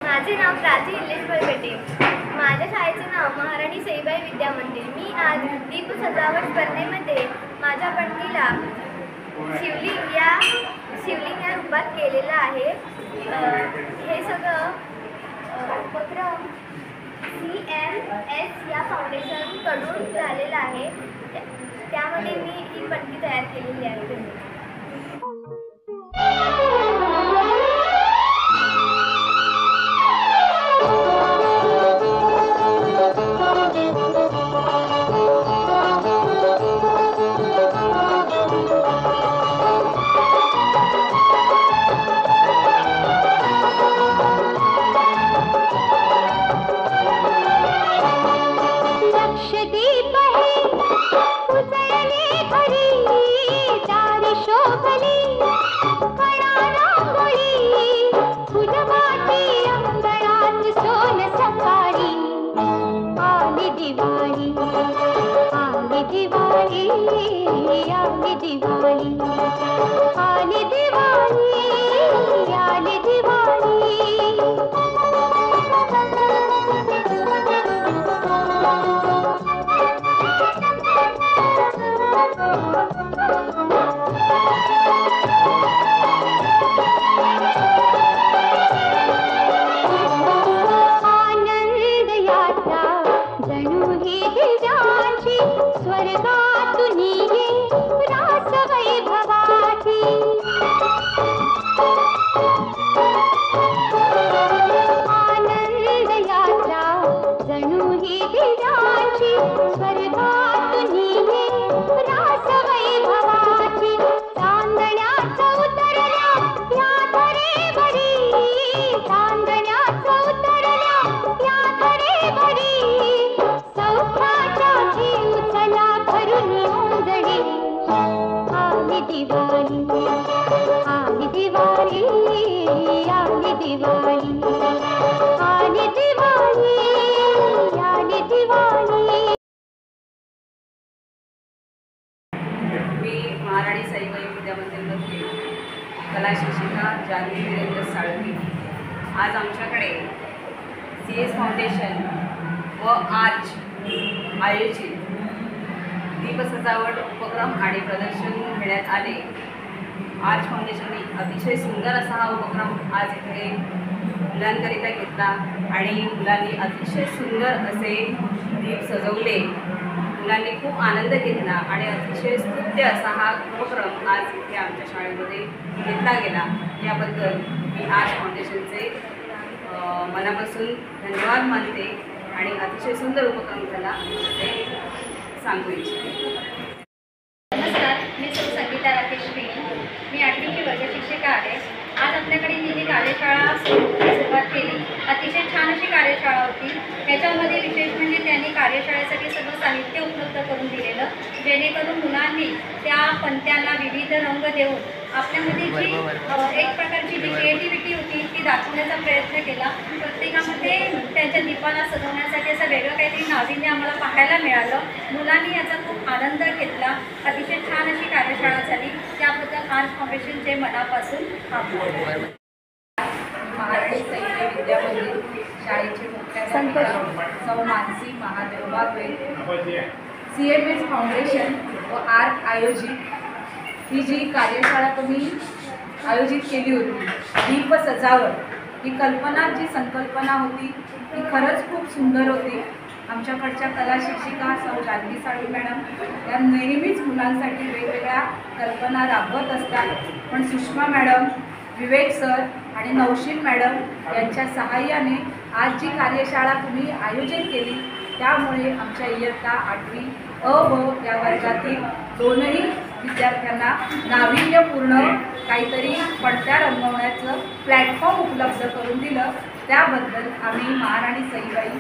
माझे नाव प्राची इल्लेश बळकटे. माझ्या शाळेचे नाव महाराणी सईबाई विद्या मंदिर. मी आज दीप सजावट स्पर्धेमध्ये माझ्या पत्नीला शिवलिंग या रूपात केलेलं आहे. हे सगळं उपक्रम CMS या फाउंडेशनकडून झालेलं आहे. त्यामध्ये मी ही पट्टी तयार केलेली आहे. स्वर्गातून ये रास वैभवाची. CS फाउंडेशन व आर्च आयोजित दीपसजावट उपक्रम आणि प्रदर्शन घेण्यात आले। आर्च फाउंडेशनने अतिशय सुंदर असा हा उपक्रम आज इथे मुलांकरिता घेतला आणि मुलांनी अतिशय सुंदर असे दीप सजवले। मुलांनी खूप आनंद घेतला आणि अतिशय स्तुत्य असा हा उपक्रम आज इथे आमच्या शाळेमध्ये घेतला गेला। याबद्दल मी आर्च फाउंडेशनचे मनापासून धन्यवाद मानते आणि अतिशय सुंदर उपक्रम झाला असे सांगू इच्छिते। नमस्कार, मी संगीता राकेश पिंग। मी 8वीची वर्ग शिक्षिका आहे। आज आपल्याकडे ही जी कार्यशाळा सुरुवात केली, अतिशय छान अशी कार्यशाळा होती। त्याच्यामध्ये विशेष म्हणजे त्यांनी कार्यशाळेसाठी सगळं साहित्य उपलब्ध करून दिलेलं, जेणेकरून मुलांनी त्या पणत्यांना विविध रंग देऊन आपल्यामध्ये जी एक प्रकारची जी क्रिएटिव्हिटी होती ती दाखवण्याचा प्रयत्न केला। प्रत्येकामध्ये त्यांच्या दीपाला सजवण्यासाठी असं वेगळं काहीतरी नाविन्य आम्हाला पाहायला मिळालं। मुलांनी याचा खूप आनंद घेतला। अतिशय छान अशी कार्यशाळा झाली, त्याबद्दल आर्च फाउंडेशनचे मनापासून आभार। महाराणी सैबाई विद्यामंदिर शाळेचे मुख्याध्यापिका सौ मानसी महादेव बागवे, CMS फाउंडेशन व आर्ट आयोजित ही जी कार्यशाळा तुम्ही आयोजित केली होती, दीप सजावट, ही कल्पना जी संकल्पना होती ती खरंच खूप सुंदर होती। आमच्याकडच्या कला शिक्षिका सौ जानवी साळवी मॅडम या नेहमीच मुलांसाठी वेगवेगळ्या कल्पना राबवत असतात, पण सुषमा मॅडम, विवेक सर आणि नौशीन मॅडम यांच्या सहाय्याने आज जी कार्यशाळा तुम्ही आयोजित केली त्यामुळे आमच्या इयत्ता 8वी अ व या वर्गातील दोनही विद्यार्थ्यांना नाविन्यपूर्ण काहीतरी पडद्या रंगवण्याचं प्लॅटफॉर्म उपलब्ध करून दिलं। त्याबद्दल आम्ही महाराणी सईबाई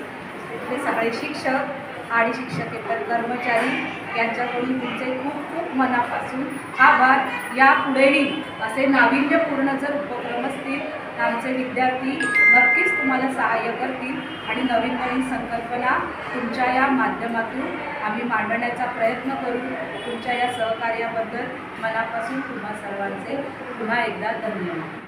इथले सगळे शिक्षक आणि शिक्षकेतर कर्मचारी यांच्याकडून तुमचे खूप खूप मनापासून आभार। यापुढेही असे नाविन्यपूर्ण जर उपक्रम असतील तर आमचे विद्यार्थी नक्कीच तुम्हाला सहाय्य करतील आणि नवीन नवीन संकल्पना तुमच्या या माध्यमातून आम्ही मांडण्याचा प्रयत्न करू। तुमच्या या सहकार्याबद्दल मनापासून तुम्हा सर्वांचे पुन्हा एकदा धन्यवाद।